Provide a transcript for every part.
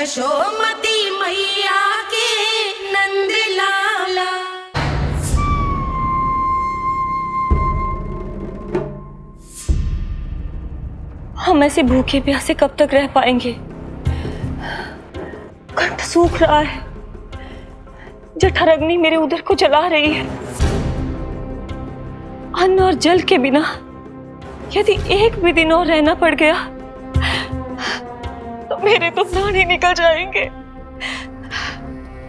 यशोमती मैया के नंद लाला। हम ऐसे भूखे प्यासे कब तक रह पाएंगे? कंठ सूख रहा है, जठराग्नि मेरे उदर को जला रही है। अन्न और जल के बिना यदि एक भी दिन और रहना पड़ गया तो मेरे तो प्राण ही निकल जाएंगे।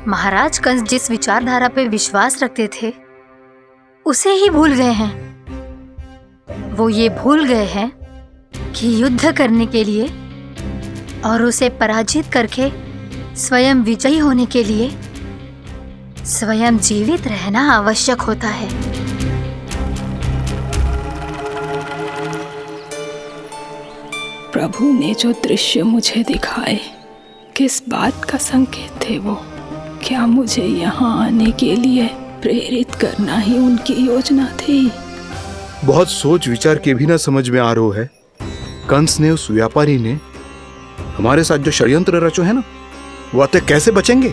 महाराज कंस जिस विचारधारा पे विश्वास रखते थे उसे ही भूल गए हैं। वो ये भूल गए हैं कि युद्ध करने के लिए और उसे पराजित करके स्वयं विजयी होने के लिए स्वयं जीवित रहना आवश्यक होता है। प्रभु ने जो दृश्य मुझे दिखाए, किस बात का संकेत थे वो? क्या मुझे यहाँ आने के लिए प्रेरित करना ही उनकी योजना थी? बहुत सोच विचार के भी ना समझ में आ रहा है। कंस ने, उस व्यापारी ने हमारे साथ जो षड्यंत्र रचो है ना, वो आते कैसे बचेंगे?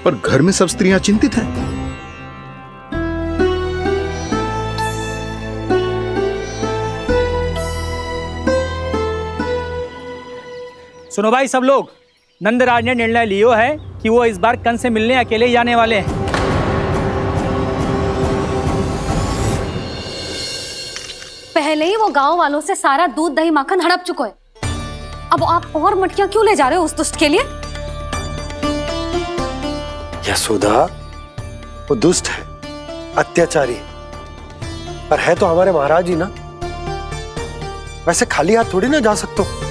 पर घर में सब स्त्रियां चिंतित हैं। सुनो भाई सब लोग, नंदराज ने निर्णय लियो है कि वो इस बार कंस से मिलने अकेले ही जाने वाले हैं। पहले ही वो गांव वालों से सारा दूध दही माखन हड़प चुका है। अब आप और मटकियां क्यों ले जा रहे हो उस दुष्ट के लिए? यशोदा, वो दुष्ट है, अत्याचारी, पर है तो हमारे महाराज ही ना। वैसे खाली हाथ थोड़ी ना जा सकते हो।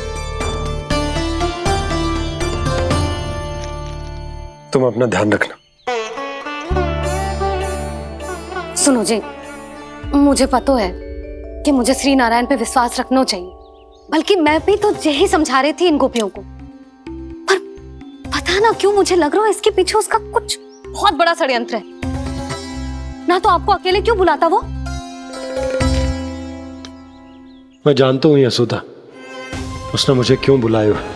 तुम अपना ध्यान रखना। सुनो जी, मुझे पता है कि मुझे श्री नारायण पे विश्वास रखना चाहिए, बल्कि मैं भी तो यही समझा रही थी इन गोपियों को। पर पता ना क्यों मुझे लग रहा है इसके पीछे उसका कुछ बहुत बड़ा षड्यंत्र है। ना तो आपको अकेले क्यों बुलाता वो? मैं जानता हूं यशोदा, उसने मुझे क्यों बुलाया,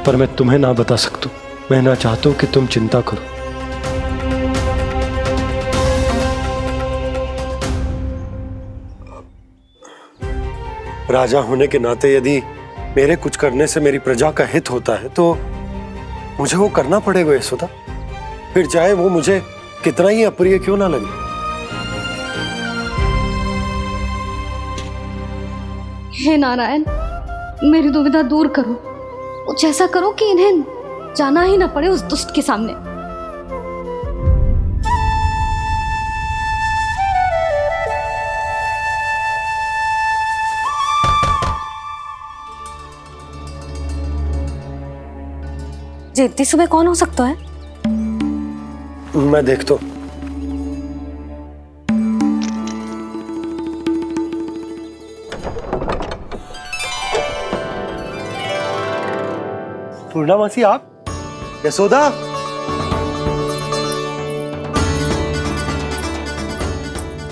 पर मैं तुम्हें ना बता सकता। मैं ना चाहता हूं कि तुम चिंता करो। राजा होने के नाते यदि मेरे कुछ करने से मेरी प्रजा का हित होता है तो मुझे वो करना पड़ेगा यशोदा, फिर चाहे वो मुझे कितना ही अप्रिय क्यों ना लगे। हे नारायण, मेरी दुविधा दूर करो। कुछ ऐसा करो कि इन्हें जाना ही ना पड़े उस दुष्ट के सामने। जी, इतनी सुबह कौन हो सकता है? मैं देखता हूं। पूर्णामासी, आप? यशोदा,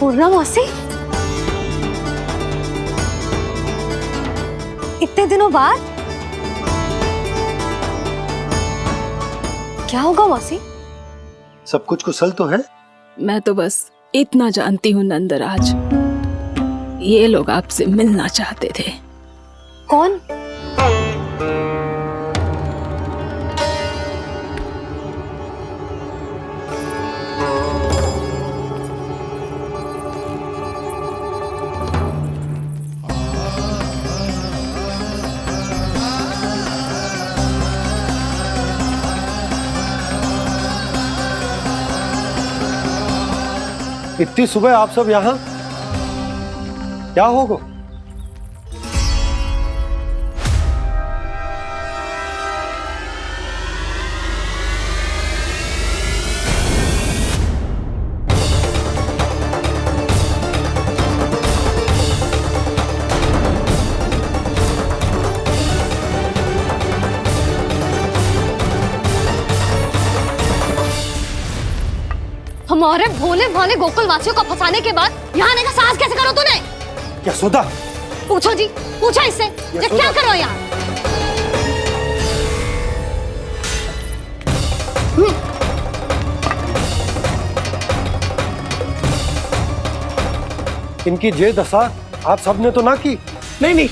पूर्णामासी, इतने दिनों बाद? क्या होगा मौसी? सब कुछ कुशल तो है? मैं तो बस इतना जानती हूँ नंदराज, ये लोग आपसे मिलना चाहते थे। कौन? इतनी सुबह आप सब यहाँ? क्या होगा? हमारे भोले भाले गोकुल वासियों को फंसाने के बाद यहाँ आने का साहस कैसे करो तूने? यशोदा, पूछो जी, पूछो इससे ये क्या करो यहाँ। इनकी ये दशा आप सबने तो ना की। नहीं नहीं,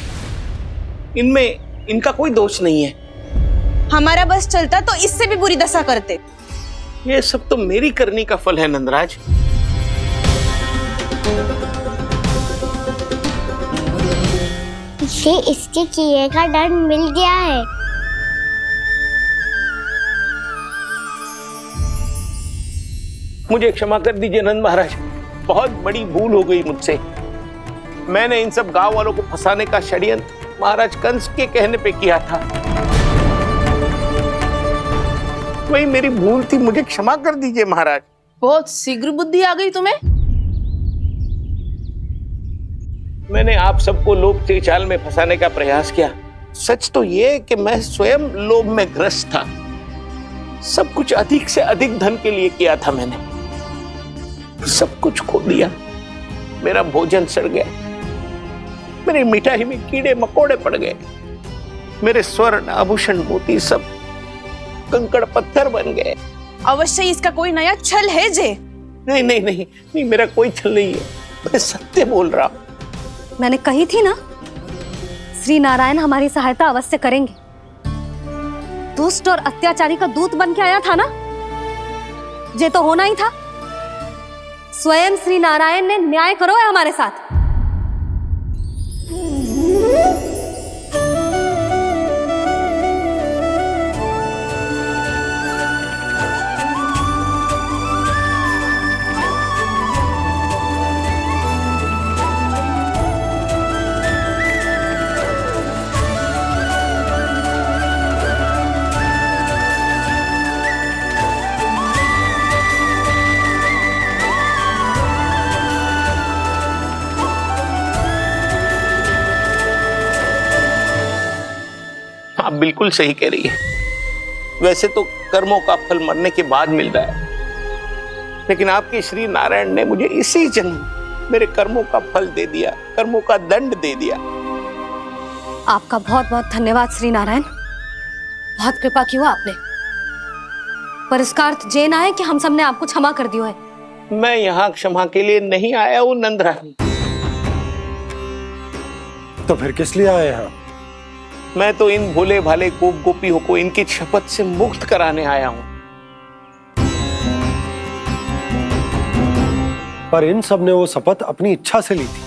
इनमें इनका कोई दोष नहीं है। हमारा बस चलता तो इससे भी बुरी दशा करते। ये सब तो मेरी करनी का फल है नंदराज। इसे इसके किए का दंड मिल गया है। मुझे क्षमा कर दीजिए नंद महाराज, बहुत बड़ी भूल हो गई मुझसे। मैंने इन सब गांव वालों को फंसाने का षड्यंत्र महाराज कंस के कहने पे किया था। वही मेरी भूल थी, मुझे क्षमा कर दीजिए महाराज। बहुत शीघ्र बुद्धि आ गई तुम्हें। मैंने आप सबको लोभ के जाल में फंसाने का प्रयास किया। सच तो ये कि मैं स्वयं लोभ में ग्रस्त था। सब कुछ अधिक से अधिक धन के लिए किया था मैंने। सब कुछ खो दिया। मेरा भोजन सड़ गया, मेरी मिठाई में कीड़े मकोड़े पड़ गए, मेरे स्वर्ण आभूषण मोती सब कंकड़ पत्थर बन गए। अवश्य इसका कोई नया छल है जे। नहीं नहीं नहीं नहीं, मेरा कोई छल नहीं है, मैं सत्य बोल रहा हूं। मैंने कही थी ना, श्री नारायण हमारी सहायता अवश्य करेंगे। दुष्ट और अत्याचारी का दूत बन के आया था ना, ये तो होना ही था। स्वयं श्री नारायण ने न्याय करो है हमारे साथ। आप बिल्कुल सही कह रही है। वैसे तो कर्मों का फल मरने के बाद मिल रहा है, लेकिन आपके श्री नारायण ने मुझे इसी जन्म मेरे कर्मों का फल दे दिया, कर्मों का दंड दे दिया। आपका बहुत बहुत धन्यवाद श्री नारायण, बहुत कृपा की हो आपने। पर इसका अर्थ ये ना है कि हम सबने आपको क्षमा कर दियो है। मैं यहाँ क्षमा के लिए नहीं आया हूँ नंदरानी। तो फिर किस लिए आए हैं? मैं तो इन भोले भाले गोप गोपियों को इनकी शपथ से मुक्त कराने आया हूं। पर इन सब ने वो शपथ अपनी इच्छा से ली थी,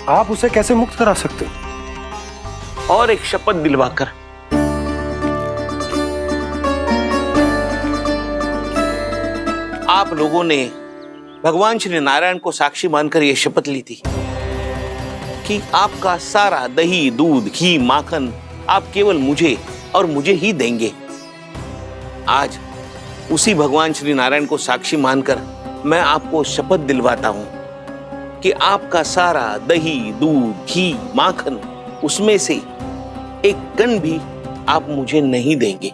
आप उसे कैसे मुक्त करा सकते? और एक शपथ दिलवाकर। आप लोगों ने भगवान श्री नारायण को साक्षी मानकर यह शपथ ली थी कि आपका सारा दही, दूध, घी, माखन आप केवल मुझे और मुझे ही देंगे। आज उसी भगवान श्री नारायण को साक्षी मानकर मैं आपको शपथ दिलवाता हूं कि आपका सारा दही, दूध, घी, माखन उसमें से एक कण भी आप मुझे नहीं देंगे।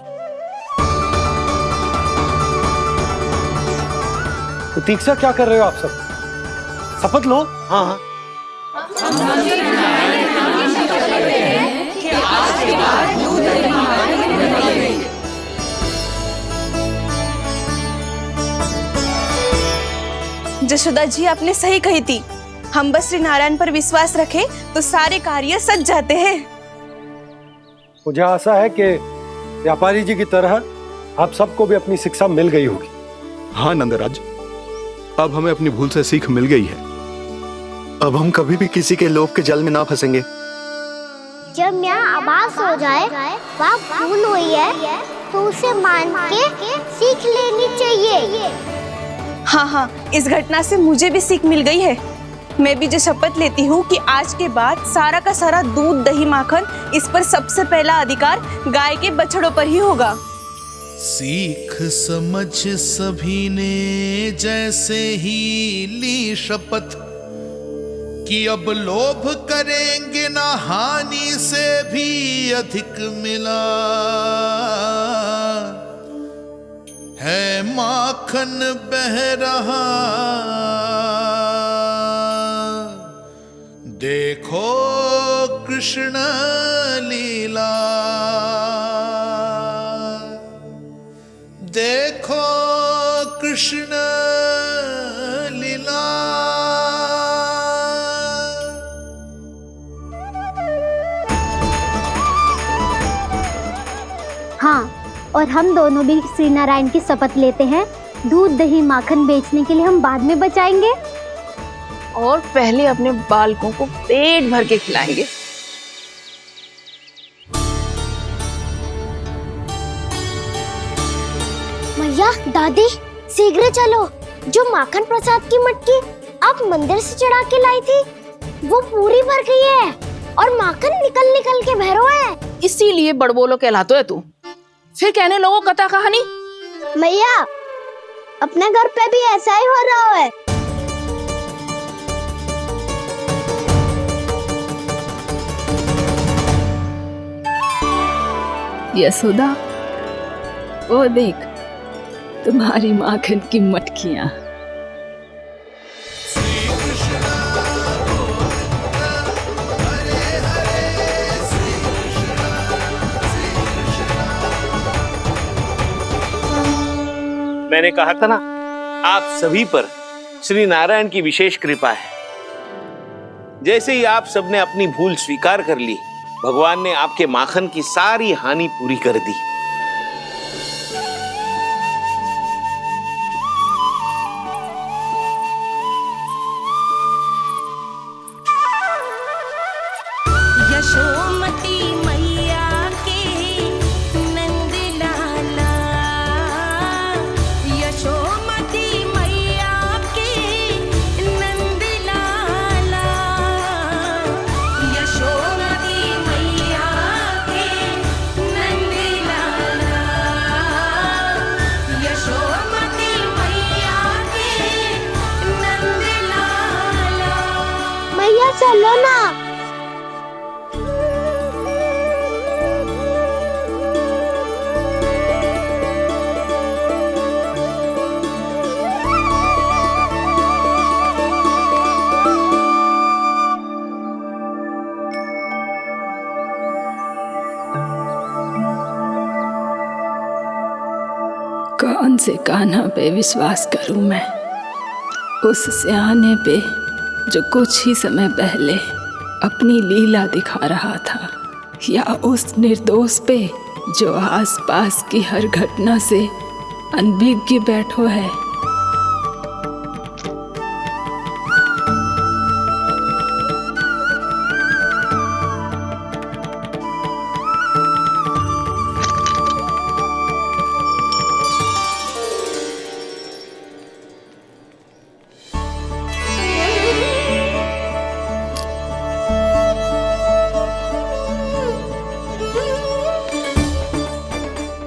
प्रतीक्षा क्या कर रहे हो आप सब? शपथ लो। हाँ हाँ, जशोदा जी आपने सही कही थी। हम बस श्री नारायण पर विश्वास रखें तो सारे कार्य सज जाते हैं। मुझे आशा है कि व्यापारी जी की तरह आप सबको भी अपनी शिक्षा मिल गई होगी। हाँ नंदराज, अब हमें अपनी भूल से सीख मिल गई है। अब हम कभी भी किसी के लोभ के जल में ना फंसेंगे। जब यहाँ आभास हो जाए वह भूल हुई है तो उसे मान के सीख लेनी चाहिए। हाँ हाँ, इस घटना से मुझे भी सीख मिल गई है। मैं भी जो शपथ लेती हूँ कि आज के बाद सारा का सारा दूध, दही, माखन इस पर सबसे पहला अधिकार गाय के बछड़ों पर ही होगा। सीख समझ सभी ने जैसे ही ली शपथ कि अब लोभ करेंगे ना हानि से भी अधिक मिला है, माखन बह रहा देखो कृष्ण लीला, देखो कृष्ण लीला। हाँ, और हम दोनों भी श्री नारायण की शपथ लेते हैं, दूध दही माखन बेचने के लिए हम बाद में बचाएंगे और पहले अपने बालकों को पेट भर के खिलाएंगे। मैया, दादी, शीघ्र चलो। जो माखन प्रसाद की मटकी आप मंदिर से चढ़ा के लाई थी, वो पूरी भर गई है और माखन निकल निकल के भरो है। इसीलिए बड़बोलो कहलाते है तू। फिर कहने लोगों कथा कहानी। मैया, अपने घर पे भी ऐसा ही हो रहा है। यशोदा, वो देख तुम्हारी माखन की मटकियां। मैंने कहा था ना, आप सभी पर श्री नारायण की विशेष कृपा है। जैसे ही आप सबने अपनी भूल स्वीकार कर ली, भगवान ने आपके माखन की सारी हानि पूरी कर दी। यशोमती मैया के नंद लाला, यशोमती मैया के नंद लाला, यशोमती मैया के नंद लाला, यशोमती मैया के नंद लाला। मैया चलो ना। कौन से कान्हा पे विश्वास करूं मैं? उस सियाने पे जो कुछ ही समय पहले अपनी लीला दिखा रहा था, या उस निर्दोष पे जो आसपास की हर घटना से अनभिज्ञ बैठो है।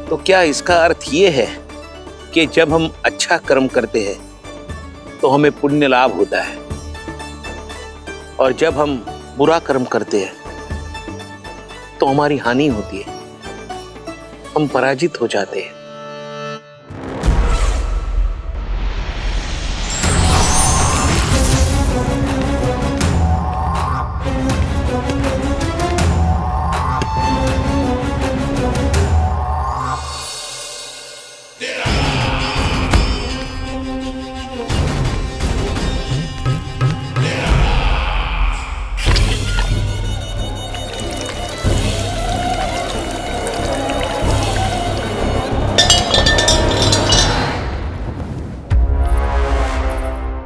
तो क्या इसका अर्थ ये है कि जब हम अच्छा कर्म करते हैं तो हमें पुण्य लाभ होता है, और जब हम बुरा कर्म करते हैं तो हमारी हानि होती है, हम पराजित हो जाते हैं?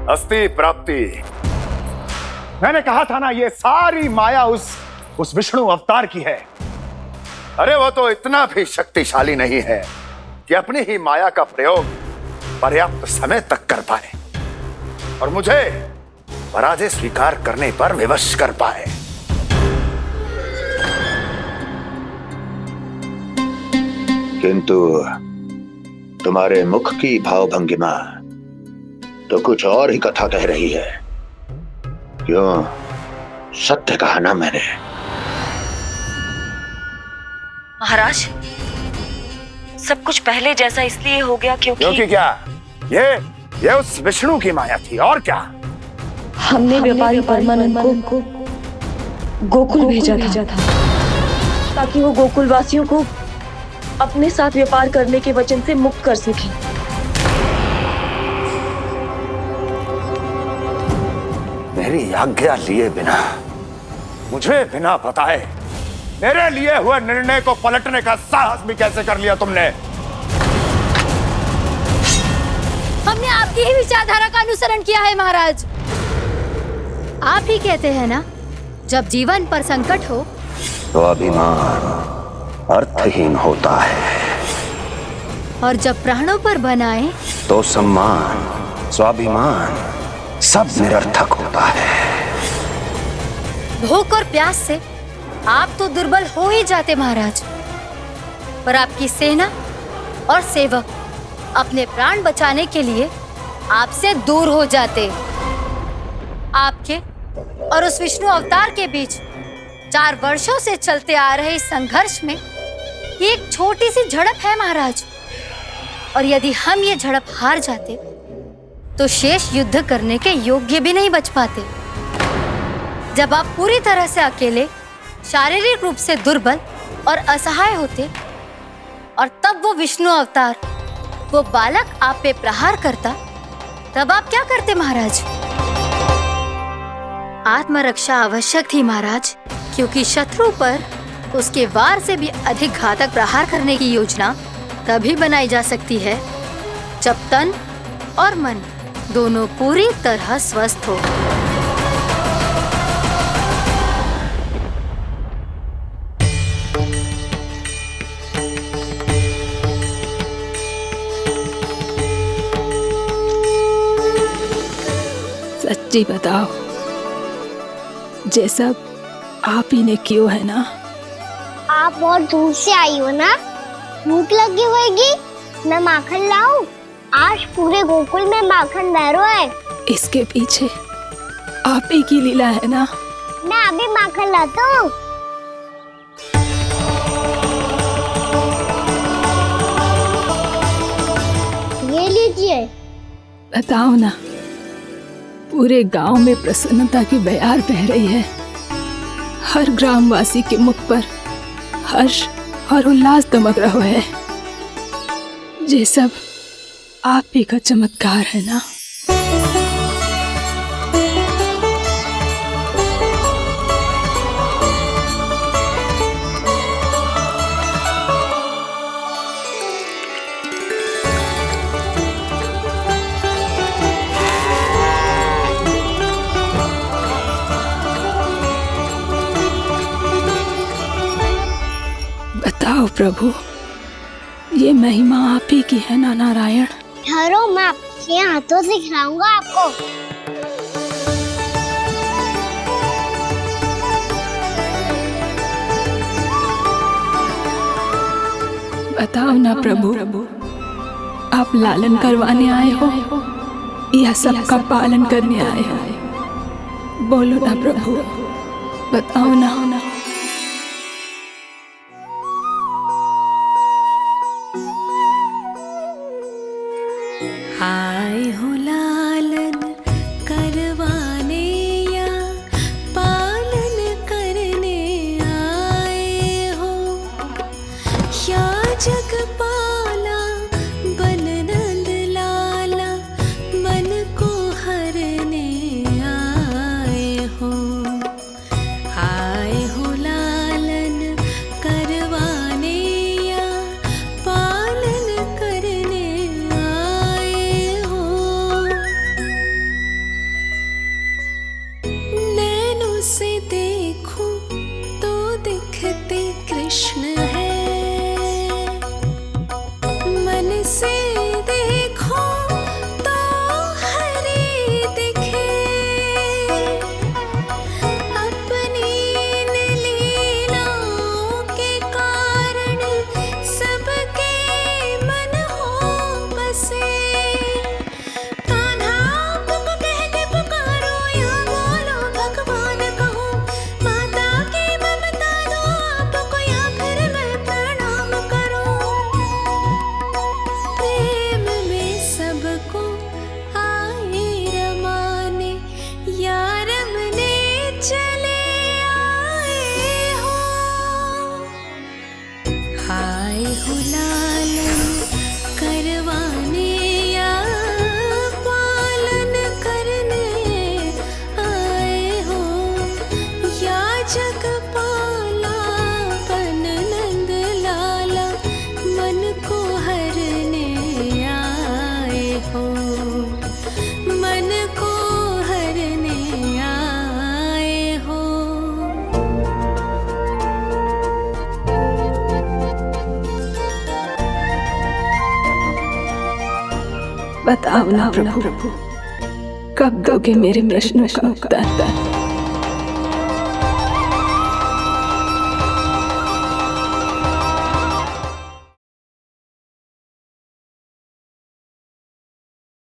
अस्ति प्राप्ति। मैंने कहा था ना, ये सारी माया उस विष्णु अवतार की है। अरे वो तो इतना भी शक्तिशाली नहीं है कि अपनी ही माया का प्रयोग पर्याप्त समय तक कर पाए और मुझे पराजय स्वीकार करने पर विवश कर पाए। किंतु तुम्हारे मुख की भावभंगिमा तो कुछ और ही कथा कह रही है। क्यों? सत्य कहा ना मैंने। महाराज, सब कुछ पहले जैसा इसलिए हो गया क्योंकि क्या? ये उस विष्णु की माया थी, और क्या? हमने व्यापारी परमानंद को गोकुल भेजा था ताकि वो गोकुल वासियों को अपने साथ व्यापार करने के वचन से मुक्त कर सके। मेरी आज्ञा लिए बिना, मुझे बिना बताए मेरे लिए हुए निर्णय को पलटने का साहस भी कैसे कर लिया तुमने? हमने आपकी ही विचारधारा का अनुसरण किया है महाराज। आप ही कहते हैं ना, जब जीवन पर संकट हो तो अभिमान अर्थहीन होता है, और जब प्राणों पर बनाए तो सम्मान स्वाभिमान सब निरर्थक होता है। भूख और प्यास से आप तो दुर्बल हो ही जाते महाराज, पर आपकी सेना और सेवक अपने प्राण बचाने के लिए आपसे दूर हो जाते। आपके और उस विष्णु अवतार के बीच 4 वर्षों से चलते आ रहे इस संघर्ष में ये एक छोटी सी झड़प है महाराज, और यदि हम ये झड़प हार जाते तो शेष युद्ध करने के योग्य भी नहीं बच पाते। जब आप पूरी तरह से अकेले, शारीरिक रूप से दुर्बल और असहाय होते, और तब वो विष्णु अवतार, वो बालक आप पे प्रहार करता, तब आप क्या करते महाराज? आत्मरक्षा आवश्यक थी महाराज, क्योंकि शत्रु पर उसके वार से भी अधिक घातक प्रहार करने की योजना तभी बनाई जा सकती है जब तन और मन दोनों पूरी तरह स्वस्थ हो। सच्ची बताओ, ये सब आप ही ने क्यों है ना? आप बहुत दूर से आई हो ना, भूख लगी होगी। मैं माखन लाऊं? आज पूरे गोकुल में माखन बह रहा है। इसके पीछे आप ही की लीला है ना? मैं अभी माखन लाता हूँ। ये लीजिए। बताओ ना, पूरे गांव में प्रसन्नता की बयार बह रही है। हर ग्रामवासी के मुख पर हर्ष और उल्लास दमक रहा है। ये सब आप ही का चमत्कार है ना? बताओ प्रभु, ये महिमा आप ही की है ना नारायण? ठहरो, मैं आपके हाथों से खिलाऊंगा आपको। बताओ ना प्रभु, आप लालन करवाने आए हो या सबका पालन करने आए हो? बोलो ना प्रभु, बताओ ना। आए हो लालन करवाने या पालन करने आए हो, या जगपाला बन नंद लाला मन को हरने आए हो। आए हो जगपाला बन नंद लाला मन को हरने आए हो, मन को हरने आए हो। बताओ ना प्रभु, कब दोगे मेरे प्रश्नों का उत्तर?